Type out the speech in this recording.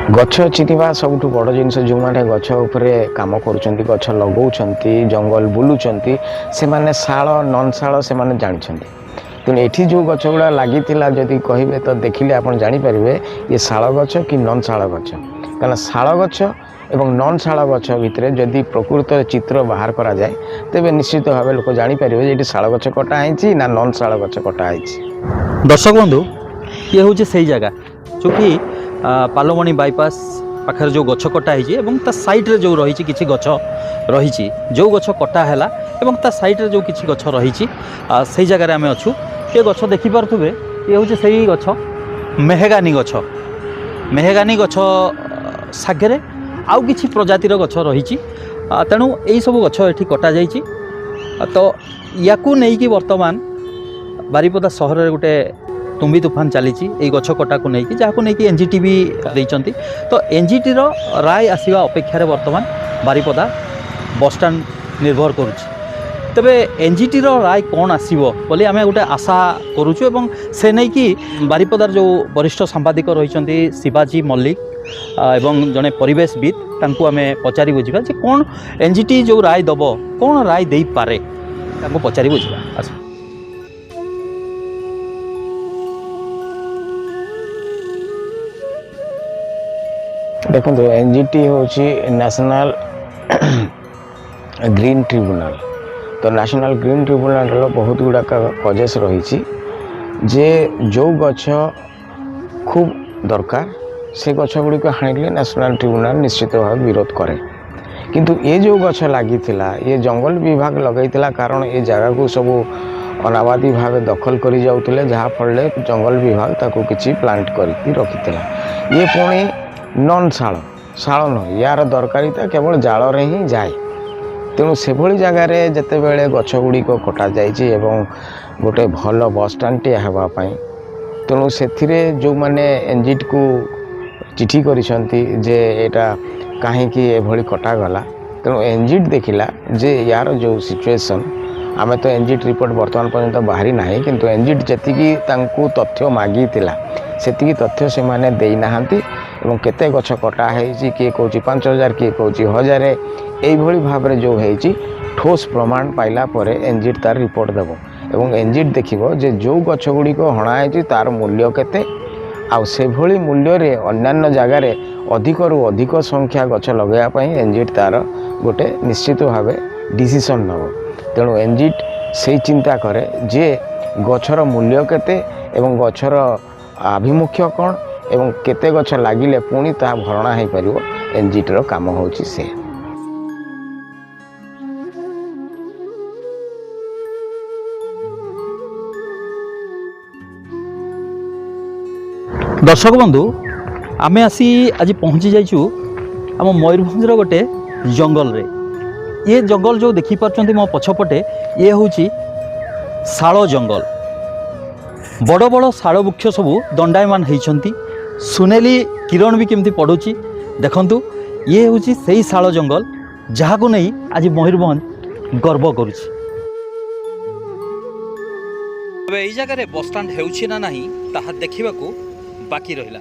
गछ चिन्हवा सबुठ बड़ जिनस जो मैंने गछ उपरे काम करुँच गछ लगौंट जंगल बुलूंट से मैंने शाल नन शाल से जानते तेणु ये जो गछ गुड़ा लगी जदि कहे तो देखिले आप जानीपारे ये शाल गछ कि नन शाल गछ कहना शाल गछ एवं नन शाल गछ भितर जदि प्रकृत चित्र बाहर करा जाए तेज निश्चित भाव लोक जानीपारे ये शाल गछ कटाई ना नन शाल गछ कटाई। दर्शक बंधु ये हूँ से जगह जो कि पालमणी बाईपास पाखे जो गछ कटा है साइड्रे जो रही किसी गछ रही जो गछ कटा है ता साइड्रे जो किसी गछ रही से जगार आम अच्छू ये गछ देखिपे ये हूँ से गछ मेहेगानी गछ सागे आउ किसी प्रजातिर गछ रही तेणु यही सब गछ ये कटा जाइए तो या बर्तमान बारिपदा सहर में गोटे तुम्बी तूफान चली गछ कटा को लेकिन जहाँ को लेकिन एनजीटी भी देती तो एनजीटी राय आसवा अपेक्षा बर्तमान बारिपदा बसस्टाण्ड निर्भर करुच्ची तेबे एनजीटी राय कौन आसो बोली आम गोटे आशा करुचु एवं से नहीं कि बारिपदार जो वरिष्ठ सांबादिक रही शिवाजी मल्लिक एवं जड़े परिवेशविद तांको आम पचारि बुझा जे कौन एनजीटी जो राय दब कौन राय दे पारे तांको पचारि बुझा आस देखो एनजीटी हूँ नेशनल ग्रीन ट्रिब्यूनल तो नेशनल ग्रीन ट्रिब्यूनल बहुत गुड़ाक कजेस रही जे जो गछ खूब दरकार से गछ गुड़िक हाणिले नेशनल ट्रिब्यूनल निश्चित भाव विरोध करे किंतु ये जो गछ लगी ये जंगल विभाग लगई कारण ये जगह को सब अनाबादी भाव दखल करी जाउतिले जहाँ फल जंगल विभाग ताको किछि प्लांट करके रखिथिला ये पुणी नन शाल शाल नुह यार दरकारिता केवल जाल ही जाए तेणु से भली जगार जिते बड़े गछ गुड़िक कटा जाइए गोटे भल बस स्टाण्ड हाँपाई तेणु से जो मैंने एनजीटी को चिठी करिसेंती कहीं एभली कटागला तेणु एनजीटी देखिला जे यार जो सिचुएशन आमे तो एनजीटी रिपोर्ट बर्तमान पर्यंत बाहरी ना किंतु एनजीटी जी तथ्य मागी से तथ्य से माने देई नाहांती एवं केते गछ कटा है किए कौन 5000 किए कौन 1000 यही भाव में जो है ठोस प्रमाण पाइला परे एनजीटी तार रिपोर्ट देव एवं एनजीटी देखिबो जे जो गछ गुड़िक हणाई तार मूल्य केते आउ से भली मूल्य रे अन्यान्य जगार अधिक रु अधिक संख्या गछ लगाई एनजीटी तार गोटे निश्चित भाव डिसीजन नब तेणु एनजीटी से चिंता करे जे गछर मूल्य केते एवं गछर आभिमुख्य कौन एवं केते गछ लागिले पुणी ता भरणा हो पार एनजीटी काम होची से। दर्शक बंधु आमे आसी आज पहुँची जाइचु आम मयूरभंज गोटे जंगल रे ये जंगल जो देखी पार्चंती मो पछपटे ये हूँ शाल जंगल बड़ बड़ शाल वृक्ष सबू दंडायमान होती सुनेली किरण भी केमती पड़ुची देखंतु ये हूँ से शाल जंगल जहाँ को नहीं आज मयूरभंज गर्व करुची। जगह बस स्टाण्ड होउछि ना नहीं ताहा देखिबाकू बाकी रहिला।